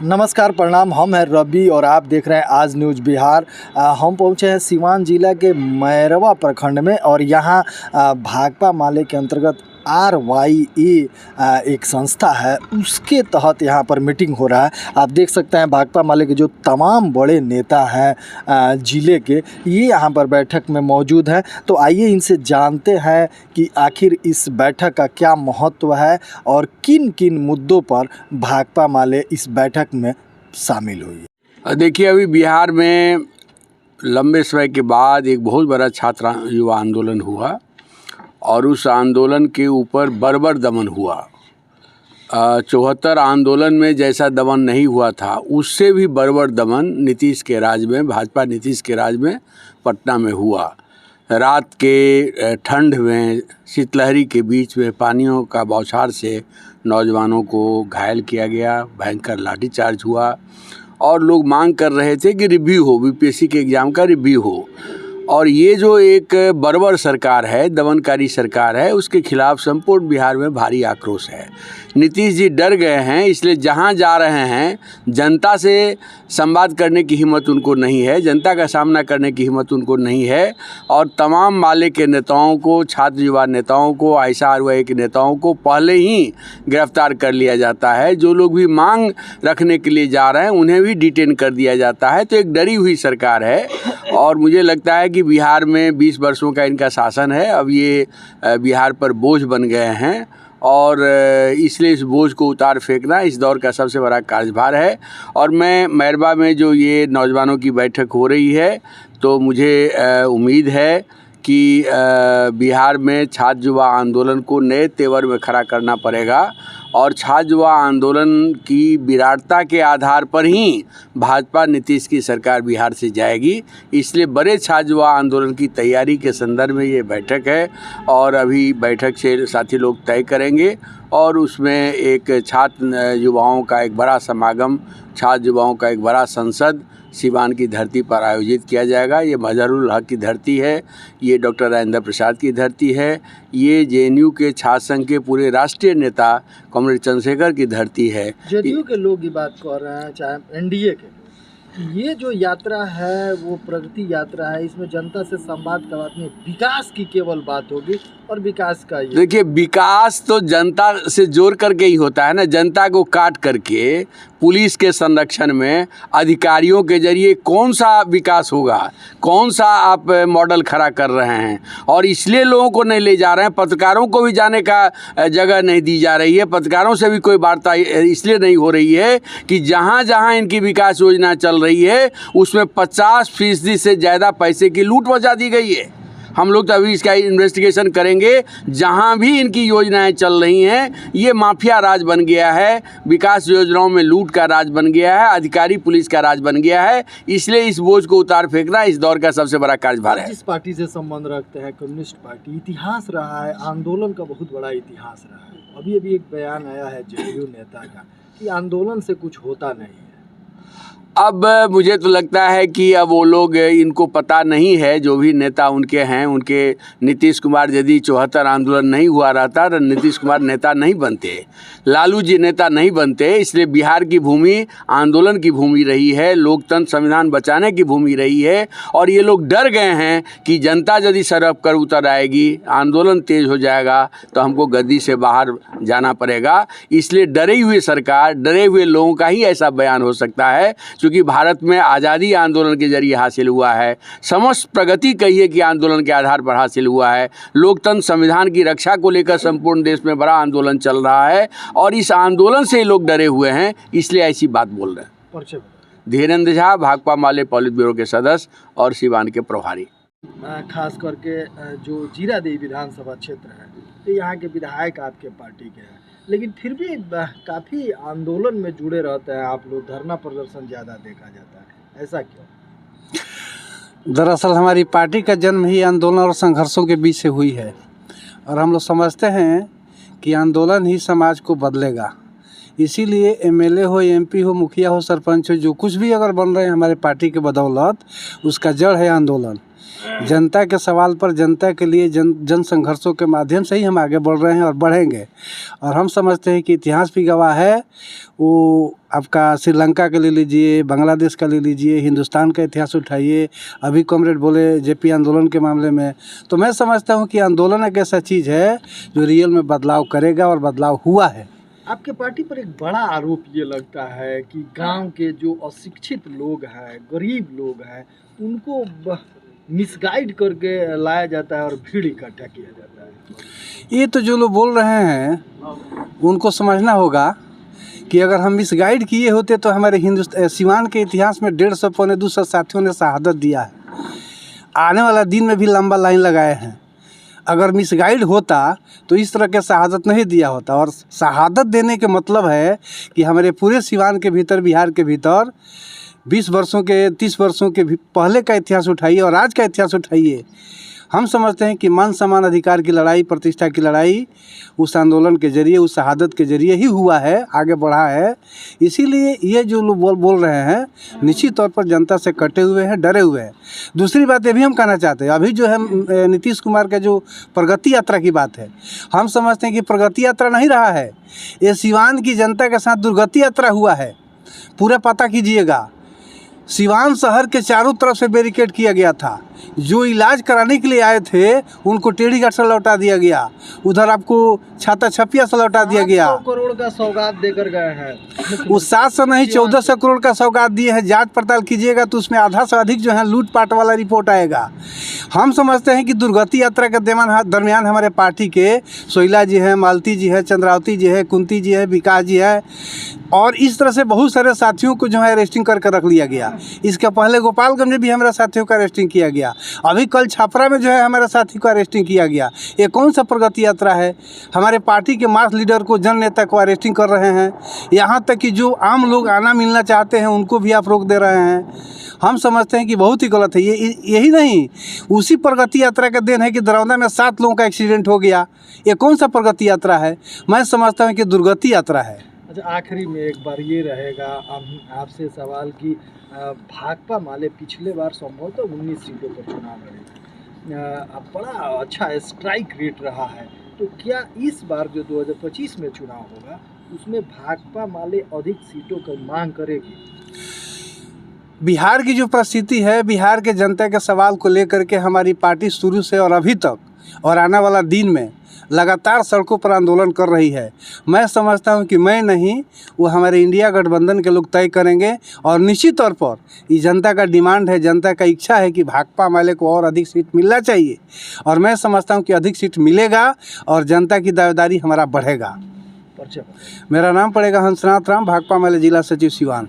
नमस्कार, प्रणाम। हम हैं रवि और आप देख रहे हैं आज न्यूज़ बिहार। हम पहुंचे हैं सीवान जिला के मैरवा प्रखंड में और यहाँ भाकपा माले के अंतर्गत RYE एक संस्था है, उसके तहत यहाँ पर मीटिंग हो रहा है। आप देख सकते हैं भाकपा माले के जो तमाम बड़े नेता हैं ज़िले के, ये यहाँ पर बैठक में मौजूद हैं। तो आइए इनसे जानते हैं कि आखिर इस बैठक का क्या महत्व है और किन किन मुद्दों पर भाकपा माले इस बैठक में शामिल हुई। देखिए, अभी बिहार में लंबे समय के बाद एक बहुत बड़ा छात्र युवा आंदोलन हुआ और उस आंदोलन के ऊपर बर्बर दमन हुआ। 74 आंदोलन में जैसा दमन नहीं हुआ था, उससे भी बर्बर दमन नीतीश के राज में, भाजपा नीतीश के राज में पटना में हुआ। रात के ठंड में शीतलहरी के बीच में पानियों का बौछार से नौजवानों को घायल किया गया, भयंकर लाठीचार्ज हुआ और लोग मांग कर रहे थे कि रिव्यू हो, बीपीएससी के एग्ज़ाम का रिव्यू हो। और ये जो एक बर्बर सरकार है, दमनकारी सरकार है, उसके खिलाफ संपूर्ण बिहार में भारी आक्रोश है। नीतीश जी डर गए हैं, इसलिए जहाँ जा रहे हैं जनता से संवाद करने की हिम्मत उनको नहीं है, जनता का सामना करने की हिम्मत उनको नहीं है। और तमाम माले के नेताओं को, छात्र युवा नेताओं को, RYE के नेताओं को पहले ही गिरफ्तार कर लिया जाता है। जो लोग भी मांग रखने के लिए जा रहे हैं उन्हें भी डिटेन कर दिया जाता है। तो एक डरी हुई सरकार है और मुझे लगता है कि बिहार में 20 वर्षों का इनका शासन है। अब ये बिहार पर बोझ बन गए हैं और इसलिए इस बोझ को उतार फेंकना इस दौर का सबसे बड़ा कार्यभार है। और मैं मैरवा में जो ये नौजवानों की बैठक हो रही है, तो मुझे उम्मीद है कि बिहार में छात्र युवा आंदोलन को नए तेवर में खड़ा करना पड़ेगा और छात्र युवा आंदोलन की विराटता के आधार पर ही भाजपा नीतीश की सरकार बिहार से जाएगी। इसलिए बड़े छात्र युवा आंदोलन की तैयारी के संदर्भ में ये बैठक है और अभी बैठक से साथी लोग तय करेंगे और उसमें एक छात्र युवाओं का एक बड़ा समागम, छात्र युवाओं का एक बड़ा संसद सीवान की धरती पर आयोजित किया जाएगा। ये मजहरुल हक की धरती है, ये डॉक्टर राजेंद्र प्रसाद की धरती है, ये JNU के छात्र संघ के पूरे राष्ट्रीय नेता कॉमरेड चंद्रशेखर की धरती है। JDU के लोग ये बात कर रहे हैं, चाहे NDA के, ये जो यात्रा है वो प्रगति यात्रा है, इसमें जनता से संवाद का बात नहीं, विकास की केवल बात होगी। और विकास का ये देखिए, विकास तो जनता से जोड़ करके ही होता है ना। जनता को काट करके पुलिस के संरक्षण में अधिकारियों के जरिए कौन सा विकास होगा, कौन सा आप मॉडल खड़ा कर रहे हैं। और इसलिए लोगों को नहीं ले जा रहे हैं, पत्रकारों को भी जाने का जगह नहीं दी जा रही है, पत्रकारों से भी कोई वार्ता इसलिए नहीं हो रही है कि जहाँ जहाँ इनकी विकास योजना चल रही है उसमें 50% से ज़्यादा पैसे की लूट मचा दी गई है। हम लोग तो अभी इसका इन्वेस्टिगेशन करेंगे। जहाँ भी इनकी योजनाएं चल रही हैं ये माफिया राज बन गया है, विकास योजनाओं में लूट का राज बन गया है, अधिकारी पुलिस का राज बन गया है। इसलिए इस बोझ को उतार फेंकना इस दौर का सबसे बड़ा कार्यभार है। जिस पार्टी से संबंध रखते हैं, कम्युनिस्ट पार्टी, इतिहास रहा है, आंदोलन का बहुत बड़ा इतिहास रहा है। अभी अभी एक बयान आया है JDU नेता का कि आंदोलन से कुछ होता नहीं है। अब मुझे तो लगता है कि अब वो लोग, इनको पता नहीं है, जो भी नेता उनके हैं, उनके नीतीश कुमार यदि 74 आंदोलन नहीं हुआ रहता तो नीतीश कुमार नेता नहीं बनते, लालू जी नेता नहीं बनते। इसलिए बिहार की भूमि आंदोलन की भूमि रही है, लोकतंत्र संविधान बचाने की भूमि रही है। और ये लोग डर गए हैं कि जनता यदि सड़क पर उतर आएगी, आंदोलन तेज हो जाएगा तो हमको गद्दी से बाहर जाना पड़ेगा। इसलिए डरी हुई सरकार, डरे हुए लोगों का ही ऐसा बयान हो सकता है, क्योंकि भारत में आज़ादी आंदोलन के जरिए हासिल हुआ है, समस्त प्रगति कहिए कि आंदोलन के आधार पर हासिल हुआ है। लोकतंत्र संविधान की रक्षा को लेकर संपूर्ण देश में बड़ा आंदोलन चल रहा है और इस आंदोलन से लोग डरे हुए हैं, इसलिए ऐसी बात बोल रहे हैं। धीरेन्द्र झा, भाकपा माले पॉलिट ब्यूरो के सदस्य और सीवान के प्रभारी। खास करके जो जीरादेई विधानसभा क्षेत्र है, तो यहाँ के विधायक आपके पार्टी के हैं, लेकिन फिर भी काफ़ी आंदोलन में जुड़े रहते हैं आप लोग, धरना प्रदर्शन ज़्यादा देखा जाता है, ऐसा क्यों? दरअसल हमारी पार्टी का जन्म ही आंदोलन और संघर्षों के बीच से हुई है और हम लोग समझते हैं कि आंदोलन ही समाज को बदलेगा। इसीलिए MLA हो, MP हो, मुखिया हो, सरपंच हो, जो कुछ भी अगर बन रहे हैं हमारे पार्टी के बदौलत, उसका जड़ है आंदोलन। जनता के सवाल पर जनता के लिए जन संघर्षों के माध्यम से ही हम आगे बढ़ रहे हैं और बढ़ेंगे। और हम समझते हैं कि इतिहास भी गवाह है। वो आपका श्रीलंका का ले लीजिए, बांग्लादेश का ले लीजिए, हिंदुस्तान का इतिहास उठाइए। अभी कॉमरेड बोले जेपी आंदोलन के मामले में, तो मैं समझता हूँ कि आंदोलन एक ऐसा चीज़ है जो रियल में बदलाव करेगा और बदलाव हुआ है। आपके पार्टी पर एक बड़ा आरोप ये लगता है कि गांव के जो अशिक्षित लोग हैं, गरीब लोग हैं, उनको मिसगाइड करके लाया जाता है और भीड़ इकट्ठा किया जाता है। ये तो जो लोग बोल रहे हैं उनको समझना होगा कि अगर हम मिसगाइड किए होते तो हमारे सिवान के इतिहास में 150 पौने 200 साथियों ने शहादत दिया है। आने वाला दिन में भी लंबा लाइन लगाए हैं। अगर मिसगाइड होता तो इस तरह के शहादत नहीं दिया होता। और शहादत देने के मतलब है कि हमारे पूरे सिवान के भीतर, बिहार के भीतर 20 वर्षों के, 30 वर्षों के पहले का इतिहास उठाइए और आज का इतिहास उठाइए। हम समझते हैं कि मान सम्मान अधिकार की लड़ाई, प्रतिष्ठा की लड़ाई उस आंदोलन के जरिए, उस शहादत के जरिए ही हुआ है, आगे बढ़ा है। इसीलिए ये जो लोग बोल रहे हैं निश्चित तौर पर जनता से कटे हुए हैं, डरे हुए हैं। दूसरी बात ये भी हम कहना चाहते हैं, अभी जो है नीतीश कुमार का जो प्रगति यात्रा की बात है, हम समझते हैं कि प्रगति यात्रा नहीं रहा है, ये सिवान की जनता के साथ दुर्गति यात्रा हुआ है। पूरा पता कीजिएगा, सिवान शहर के चारों तरफ से बैरिकेड किया गया था। जो इलाज कराने के लिए आए थे उनको टेढ़ी घाट से लौटा दिया गया, उधर आपको छाता छपिया से लौटा दिया गया। 700 करोड़ का सौगात देकर गए हैं। वो 700 नहीं 1400 करोड़ का सौगात दिए हैं। जांच पड़ताल कीजिएगा तो उसमें आधा से अधिक जो है लूटपाट वाला रिपोर्ट आएगा। हम समझते हैं कि दुर्गति यात्रा के दरमियान हमारे पार्टी के सोइला जी हैं, मालती जी हैं, चंद्रावती जी है, कुंती जी है, विकास जी है, और इस तरह से बहुत सारे साथियों को जो है अरेस्टिंग करके रख लिया गया। इसके पहले गोपालगंज में भी हमारे साथियों का अरेस्टिंग किया गया। अभी कल छापरा में जो है हमारे साथी को अरेस्टिंग किया गया। ये कौन सा प्रगति यात्रा है? हमारे पार्टी के मास लीडर को, जन नेता को अरेस्टिंग कर रहे हैं। यहाँ तक कि जो आम लोग आना मिलना चाहते हैं उनको भी आप रोक दे रहे हैं। हम समझते हैं कि बहुत ही गलत है। यही नहीं, उसी प्रगति यात्रा का देन है कि दरौंदा में 7 लोगों का एक्सीडेंट हो गया। ये कौन सा प्रगति यात्रा है? मैं समझता हूँ कि दुर्गति यात्रा है। अच्छा, आखिरी में एक बार ये रहेगा आपसे सवाल कि भाकपा माले पिछले बार संभवतः 19 सीटों पर चुनाव लड़े, बड़ा अच्छा स्ट्राइक रेट रहा है, तो क्या इस बार जो 2025 में चुनाव होगा उसमें भाकपा माले अधिक सीटों की मांग करेगी? बिहार की जो परिस्थिति है, बिहार के जनता के सवाल को लेकर के हमारी पार्टी शुरू से और अभी तक और आने वाला दिन में लगातार सड़कों पर आंदोलन कर रही है। मैं समझता हूं कि मैं नहीं, वो हमारे इंडिया गठबंधन के लोग तय करेंगे। और निश्चित तौर पर ये जनता का डिमांड है, जनता का इच्छा है कि भाकपा माले को और अधिक सीट मिलना चाहिए। और मैं समझता हूं कि अधिक सीट मिलेगा और जनता की दावेदारी हमारा बढ़ेगा। मेरा नाम पड़ेगा हंसनाथ राम, भाकपा माले जिला सचिव सिवान।